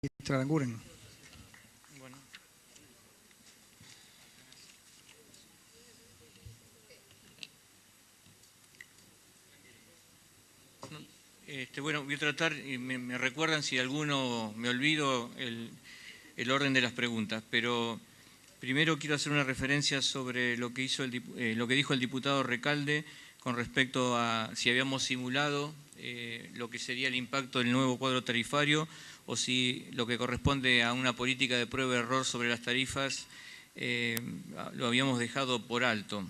Ministra Aranguren. Bueno. Bueno, voy a tratar, y me recuerdan si alguno me olvido el orden de las preguntas, pero primero quiero hacer una referencia sobre lo que dijo el diputado Recalde con respecto a si habíamos simulado lo que sería el impacto del nuevo cuadro tarifario o si lo que corresponde a una política de prueba-error sobre las tarifas lo habíamos dejado por alto.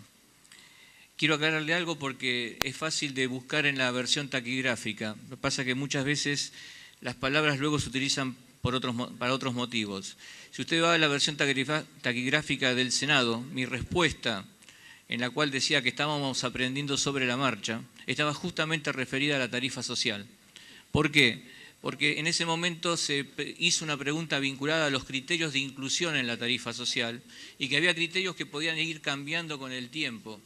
Quiero aclararle algo porque es fácil de buscar en la versión taquigráfica. Lo que pasa es que muchas veces las palabras luego se utilizan para otros motivos. Si usted va a la versión taquigráfica del Senado, mi respuesta, en la cual decía que estábamos aprendiendo sobre la marcha, estaba justamente referida a la tarifa social. ¿Por qué? Porque en ese momento se hizo una pregunta vinculada a los criterios de inclusión en la tarifa social y que había criterios que podían ir cambiando con el tiempo.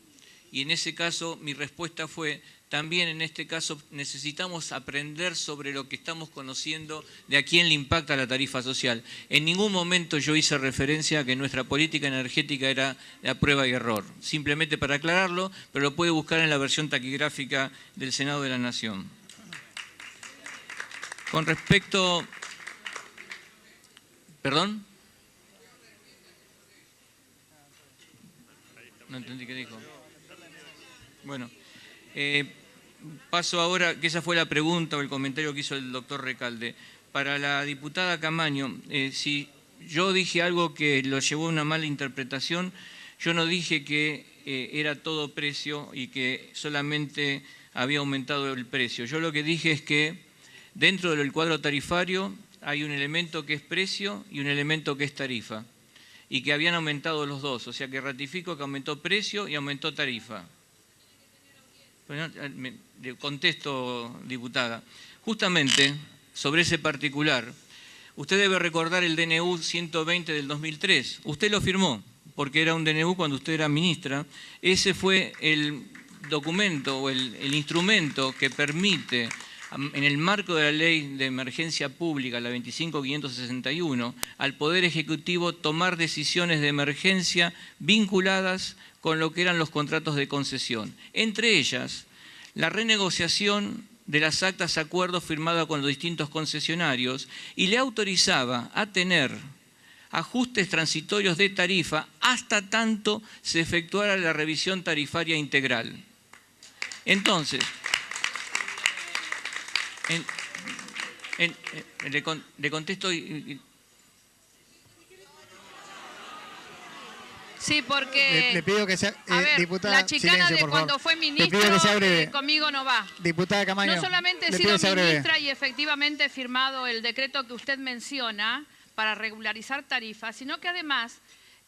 Y en ese caso mi respuesta fue, también en este caso necesitamos aprender sobre lo que estamos conociendo de a quién le impacta la tarifa social. En ningún momento yo hice referencia a que nuestra política energética era la prueba y error. Simplemente para aclararlo, pero lo puede buscar en la versión taquigráfica del Senado de la Nación. Con respecto... ¿Perdón? No entendí qué dijo. Bueno, paso ahora, que esa fue la pregunta o el comentario que hizo el doctor Recalde. Para la diputada Camaño, si yo dije algo que lo llevó a una mala interpretación, yo no dije que era todo precio y que solamente había aumentado el precio. Yo lo que dije es que dentro del cuadro tarifario hay un elemento que es precio y un elemento que es tarifa, y que habían aumentado los dos, o sea que ratifico que aumentó precio y aumentó tarifa. Le contesto, diputada. Justamente sobre ese particular, usted debe recordar el DNU 120 del 2003. Usted lo firmó, porque era un DNU cuando usted era ministra. Ese fue el documento o el instrumento que permite, en el marco de la Ley de Emergencia Pública, la 25.561, al Poder Ejecutivo tomar decisiones de emergencia vinculadas con lo que eran los contratos de concesión. Entre ellas, la renegociación de las actas acuerdos firmados con los distintos concesionarios y le autorizaba a tener ajustes transitorios de tarifa hasta tanto se efectuara la revisión tarifaria integral. Entonces, le contesto... Sí, porque Le pido que sea, a ver, diputada, la chicana silencio, de por cuando favor. fue Le ministro pido que sea breve. conmigo no va. Diputada Camaño, No solamente he le sido pido que sea breve. ministra y efectivamente he firmado el decreto que usted menciona para regularizar tarifas, sino que además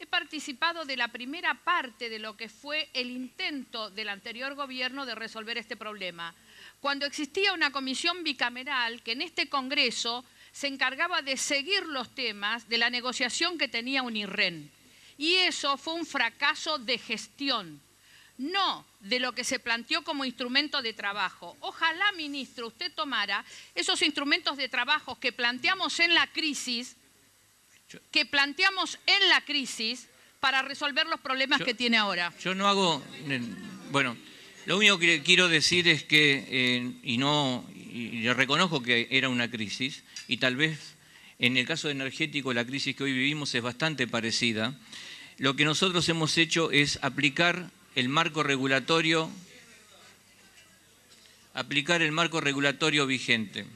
he participado de la primera parte de lo que fue el intento del anterior gobierno de resolver este problema. Cuando existía una comisión bicameral que en este Congreso se encargaba de seguir los temas de la negociación que tenía UNIRREN. Y eso fue un fracaso de gestión, no de lo que se planteó como instrumento de trabajo. Ojalá, ministro, usted tomara esos instrumentos de trabajo que planteamos en la crisis, para resolver los problemas que tiene ahora. Yo no hago... Bueno, lo único que quiero decir es que, y reconozco que era una crisis, y tal vez en el caso energético la crisis que hoy vivimos es bastante parecida. Lo que nosotros hemos hecho es aplicar el marco regulatorio vigente.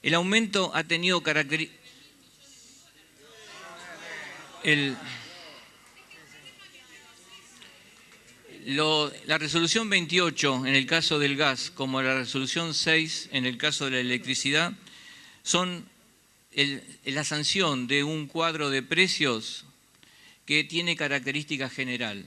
El aumento ha tenido características... La resolución 28 en el caso del gas, como la resolución 6 en el caso de la electricidad, son la sanción de un cuadro de precios que tiene característica general,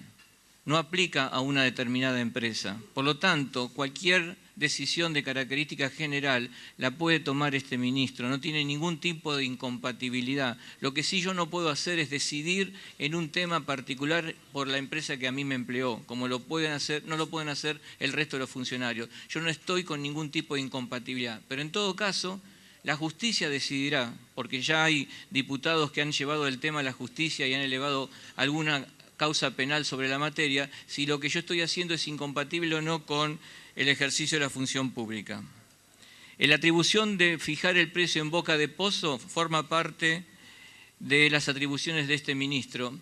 no aplica a una determinada empresa. Por lo tanto, cualquier decisión de característica general la puede tomar este ministro, no tiene ningún tipo de incompatibilidad. Lo que sí yo no puedo hacer es decidir en un tema particular por la empresa que a mí me empleó, como no lo pueden hacer el resto de los funcionarios. Yo no estoy con ningún tipo de incompatibilidad, pero en todo caso, La justicia decidirá, porque ya hay diputados que han llevado el tema a la justicia y han elevado alguna causa penal sobre la materia, si lo que yo estoy haciendo es incompatible o no con el ejercicio de la función pública. La atribución de fijar el precio en boca de pozo forma parte de las atribuciones de este ministro.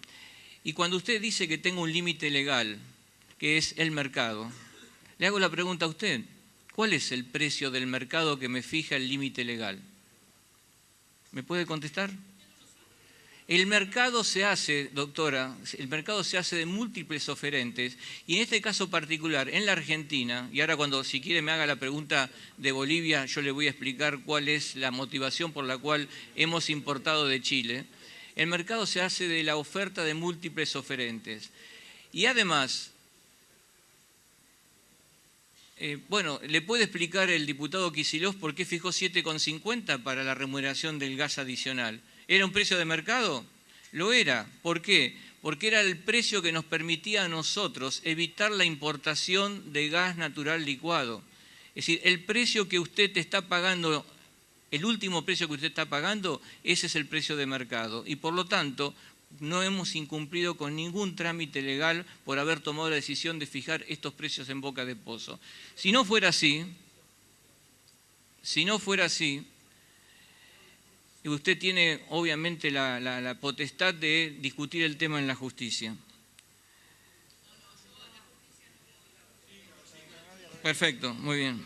Y cuando usted dice que tengo un límite legal, que es el mercado, le hago la pregunta a usted, ¿cuál es el precio del mercado que me fija el límite legal? ¿Me puede contestar? El mercado se hace, doctora, el mercado se hace de múltiples oferentes y en este caso particular, en la Argentina, y ahora cuando si quiere me haga la pregunta de Bolivia, yo le voy a explicar cuál es la motivación por la cual hemos importado de Chile. El mercado se hace de la oferta de múltiples oferentes. Y además, bueno, ¿le puede explicar el diputado Kicillof por qué fijó 7,50 para la remuneración del gas adicional? ¿Era un precio de mercado? Lo era. ¿Por qué? Porque era el precio que nos permitía a nosotros evitar la importación de gas natural licuado. Es decir, el precio que usted está pagando, el último precio que usted está pagando, ese es el precio de mercado. Y por lo tanto, no hemos incumplido con ningún trámite legal por haber tomado la decisión de fijar estos precios en boca de pozo. Si no fuera así, y usted tiene obviamente la potestad de discutir el tema en la justicia. Perfecto, muy bien.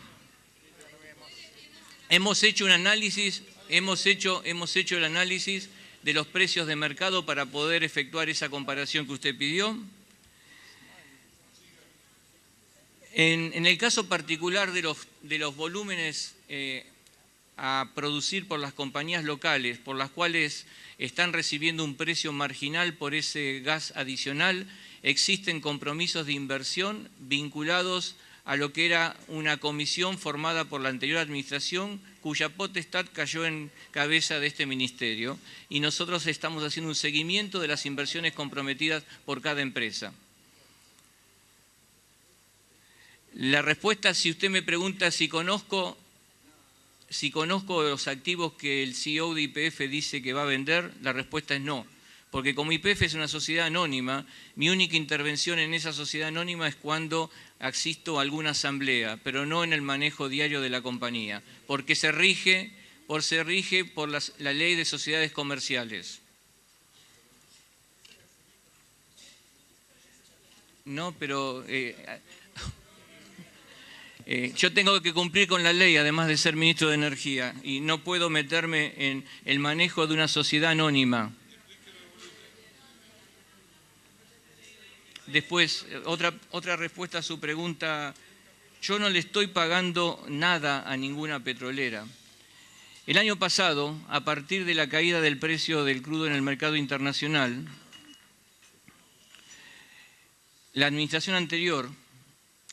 Hemos hecho un análisis, hemos hecho el análisis de los precios de mercado para poder efectuar esa comparación que usted pidió. En el caso particular de los volúmenes a producir por las compañías locales, por las cuales están recibiendo un precio marginal por ese gas adicional, existen compromisos de inversión vinculados a lo que era una comisión formada por la anterior administración, cuya potestad cayó en cabeza de este ministerio, y nosotros estamos haciendo un seguimiento de las inversiones comprometidas por cada empresa. La respuesta, si usted me pregunta si conozco los activos que el CEO de YPF dice que va a vender, la respuesta es no. Porque como YPF es una sociedad anónima, mi única intervención en esa sociedad anónima es cuando asisto a alguna asamblea, pero no en el manejo diario de la compañía, porque se rige por la ley de sociedades comerciales. No, pero yo tengo que cumplir con la ley, además de ser ministro de Energía, y no puedo meterme en el manejo de una sociedad anónima. Después, otra respuesta a su pregunta, yo no le estoy pagando nada a ninguna petrolera. El año pasado, a partir de la caída del precio del crudo en el mercado internacional, la administración anterior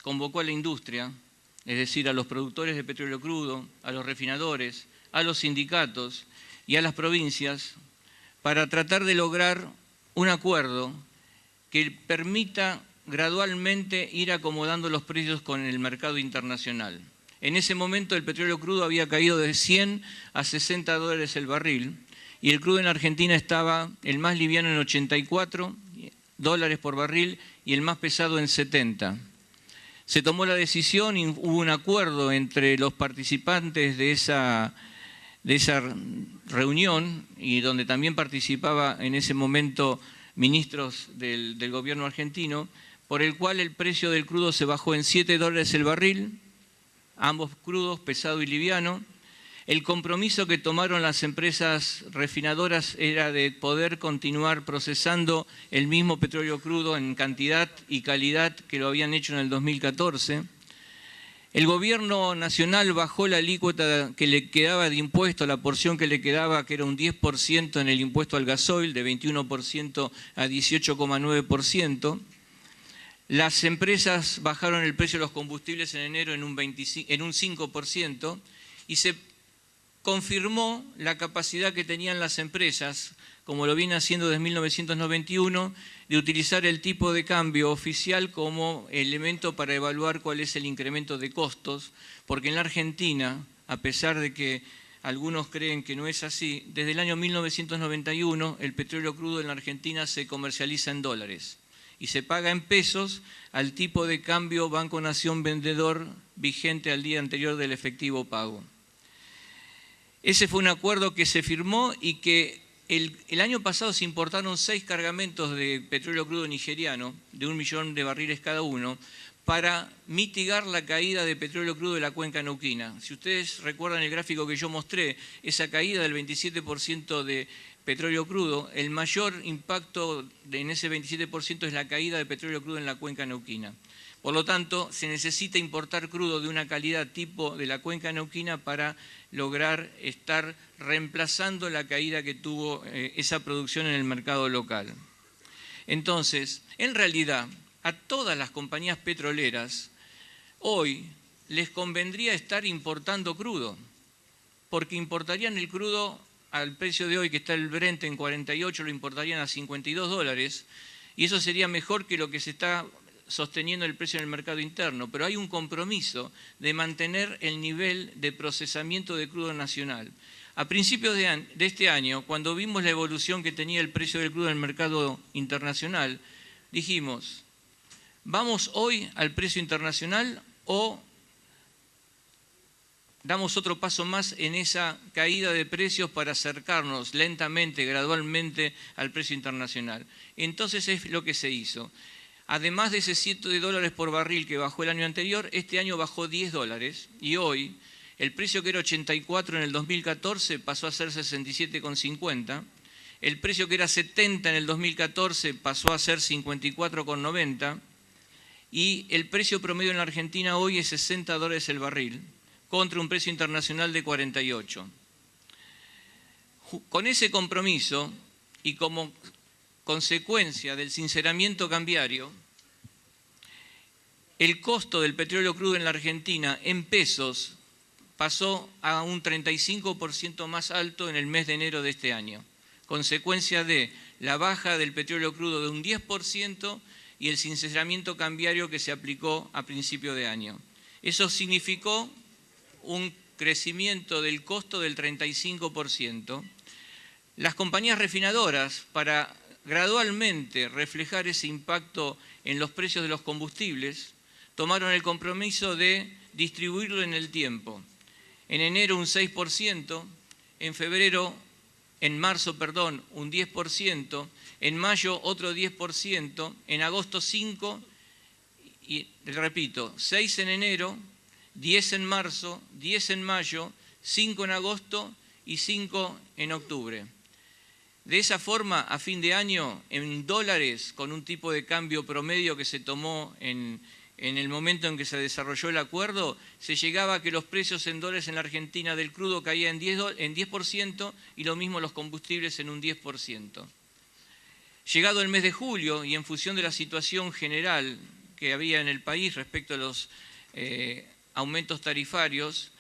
convocó a la industria, es decir, a los productores de petróleo crudo, a los refinadores, a los sindicatos y a las provincias, para tratar de lograr un acuerdo que permita gradualmente ir acomodando los precios con el mercado internacional. En ese momento el petróleo crudo había caído de 100 a 60 dólares el barril y el crudo en Argentina estaba el más liviano en 84 dólares por barril y el más pesado en 70. Se tomó la decisión y hubo un acuerdo entre los participantes de esa reunión, y donde también participaba en ese momento ministros del gobierno argentino, por el cual el precio del crudo se bajó en 7 dólares el barril, ambos crudos, pesado y liviano. El compromiso que tomaron las empresas refinadoras era de poder continuar procesando el mismo petróleo crudo en cantidad y calidad que lo habían hecho en el 2014. El gobierno nacional bajó la alícuota que le quedaba de impuesto, la porción que le quedaba, que era un 10% en el impuesto al gasoil, de 21% a 18,9%. Las empresas bajaron el precio de los combustibles en enero en un 5% y se confirmó la capacidad que tenían las empresas, como lo viene haciendo desde 1991, de utilizar el tipo de cambio oficial como elemento para evaluar cuál es el incremento de costos, porque en la Argentina, a pesar de que algunos creen que no es así, desde el año 1991 el petróleo crudo en la Argentina se comercializa en dólares y se paga en pesos al tipo de cambio Banco Nación vendedor vigente al día anterior del efectivo pago. Ese fue un acuerdo que se firmó y que el año pasado se importaron 6 cargamentos de petróleo crudo nigeriano, de 1 millón de barriles cada uno, para mitigar la caída de petróleo crudo de la cuenca neuquina. Si ustedes recuerdan el gráfico que yo mostré, esa caída del 27% de petróleo crudo, el mayor impacto en ese 27% es la caída de petróleo crudo en la cuenca neuquina. Por lo tanto, se necesita importar crudo de una calidad tipo de la cuenca neuquina para lograr estar reemplazando la caída que tuvo esa producción en el mercado local. Entonces, en realidad, a todas las compañías petroleras hoy les convendría estar importando crudo, porque importarían el crudo al precio de hoy, que está el Brent en 48, lo importarían a $52, y eso sería mejor que lo que se está sosteniendo el precio en el mercado interno, pero hay un compromiso de mantener el nivel de procesamiento de crudo nacional. A principios de este año, cuando vimos la evolución que tenía el precio del crudo en el mercado internacional, dijimos, ¿vamos hoy al precio internacional o damos otro paso más en esa caída de precios para acercarnos lentamente, gradualmente al precio internacional? Entonces es lo que se hizo. Además de ese $7 por barril que bajó el año anterior, este año bajó $10 y hoy el precio que era 84 en el 2014 pasó a ser 67,50. El precio que era 70 en el 2014 pasó a ser 54,90 y el precio promedio en la Argentina hoy es $60 el barril contra un precio internacional de 48. Con ese compromiso y como consecuencia del sinceramiento cambiario, el costo del petróleo crudo en la Argentina en pesos pasó a un 35% más alto en el mes de enero de este año, consecuencia de la baja del petróleo crudo de un 10% y el sinceramiento cambiario que se aplicó a principio de año. Eso significó un crecimiento del costo del 35%. Las compañías refinadoras, para gradualmente reflejar ese impacto en los precios de los combustibles, tomaron el compromiso de distribuirlo en el tiempo. En enero un 6%, en marzo, un 10%, en mayo otro 10%, en agosto 5%, y repito, 6 en enero, 10 en marzo, 10 en mayo, 5 en agosto y 5 en octubre. De esa forma, a fin de año, en dólares, con un tipo de cambio promedio que se tomó en el momento en que se desarrolló el acuerdo, se llegaba a que los precios en dólares en la Argentina del crudo caían en 10% y lo mismo los combustibles en un 10%. Llegado el mes de julio y en función de la situación general que había en el país respecto a los aumentos tarifarios,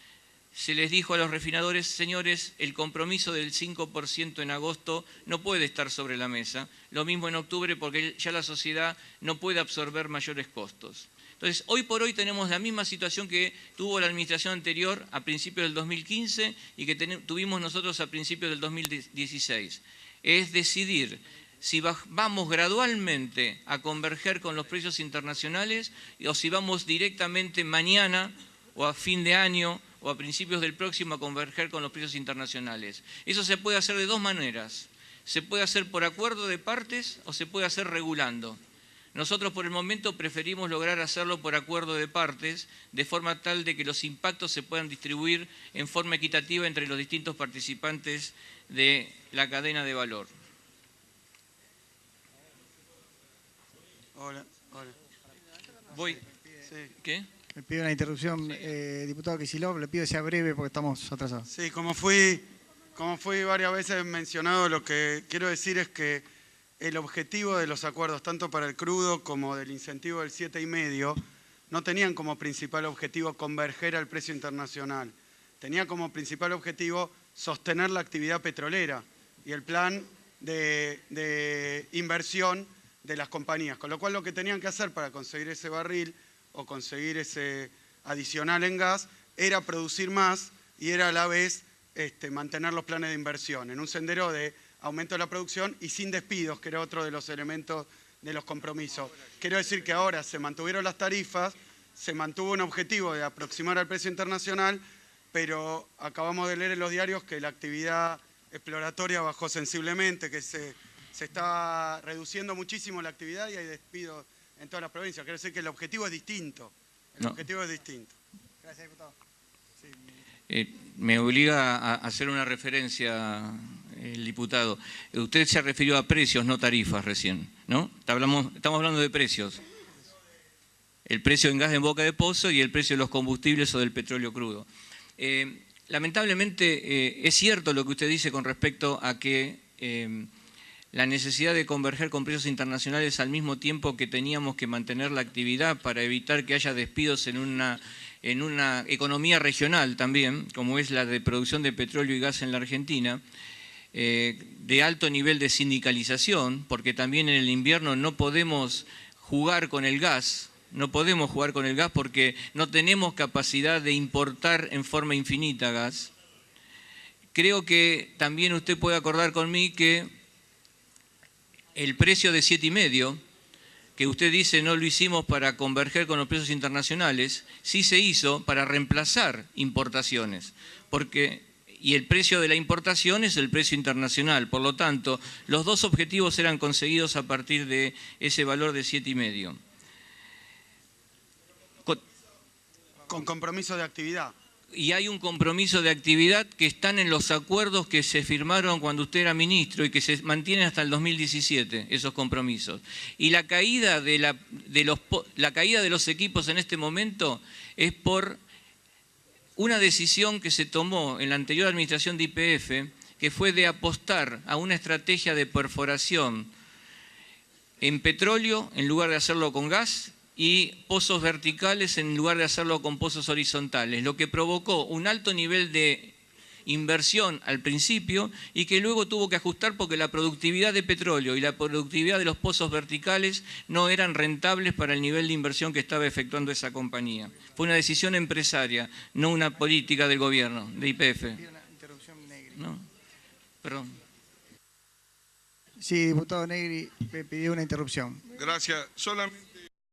se les dijo a los refinadores, señores, el compromiso del 5% en agosto no puede estar sobre la mesa, lo mismo en octubre porque ya la sociedad no puede absorber mayores costos. Entonces, hoy por hoy tenemos la misma situación que tuvo la administración anterior a principios del 2015 y que tuvimos nosotros a principios del 2016. Es decidir si vamos gradualmente a converger con los precios internacionales o si vamos directamente mañana o a fin de año o a principios del próximo a converger con los precios internacionales. Eso se puede hacer de dos maneras. Se puede hacer por acuerdo de partes o se puede hacer regulando. Nosotros por el momento preferimos lograr hacerlo por acuerdo de partes, de forma tal de que los impactos se puedan distribuir en forma equitativa entre los distintos participantes de la cadena de valor. Hola. Voy. Sí. ¿Qué? Me pido una interrupción, diputado Kicillof, le pido que sea breve porque estamos atrasados. Sí, como fui varias veces mencionado, lo que quiero decir es que el objetivo de los acuerdos, tanto para el crudo como del incentivo del 7,5, no tenían como principal objetivo converger al precio internacional. Tenía como principal objetivo sostener la actividad petrolera y el plan de inversión de las compañías. Con lo cual lo que tenían que hacer para conseguir ese barril o conseguir ese adicional en gas era producir más y era a la vez mantener los planes de inversión, en un sendero de aumento de la producción y sin despidos, que era otro de los elementos de los compromisos. Quiero decir que ahora se mantuvieron las tarifas, se mantuvo un objetivo de aproximar al precio internacional, pero acabamos de leer en los diarios que la actividad exploratoria bajó sensiblemente, que se está reduciendo muchísimo la actividad y hay despidos en todas las provincias. Quiero decir que el objetivo es distinto. El objetivo es distinto. Gracias, diputado. Me obliga a hacer una referencia, el diputado. Usted se refirió a precios, no tarifas recién, ¿no? Estamos hablando de precios. El precio en gas en boca de pozo y el precio de los combustibles o del petróleo crudo. Lamentablemente es cierto lo que usted dice con respecto a que la necesidad de converger con precios internacionales al mismo tiempo que teníamos que mantener la actividad para evitar que haya despidos en una economía regional también, como es la de producción de petróleo y gas en la Argentina, de alto nivel de sindicalización, porque también en el invierno no podemos jugar con el gas. No podemos jugar con el gas porque no tenemos capacidad de importar en forma infinita gas. Creo que también usted puede acordar conmigo que el precio de 7,5, que usted dice no lo hicimos para converger con los precios internacionales, sí se hizo para reemplazar importaciones, y el precio de la importación es el precio internacional. Por lo tanto, los dos objetivos eran conseguidos a partir de ese valor de 7,5. Con compromiso de actividad. Y hay un compromiso de actividad que están en los acuerdos que se firmaron cuando usted era ministro y que se mantienen hasta el 2017, esos compromisos. Y la caída de los equipos en este momento es por una decisión que se tomó en la anterior administración de YPF, que fue de apostar a una estrategia de perforación en petróleo en lugar de hacerlo con gas, y pozos verticales en lugar de hacerlo con pozos horizontales, lo que provocó un alto nivel de inversión al principio y que luego tuvo que ajustar porque la productividad de petróleo y la productividad de los pozos verticales no eran rentables para el nivel de inversión que estaba efectuando esa compañía. Fue una decisión empresaria, no una política del gobierno, de YPF. ¿No? Perdón. Sí, diputado Negri, me pidió una interrupción. Gracias. Solamente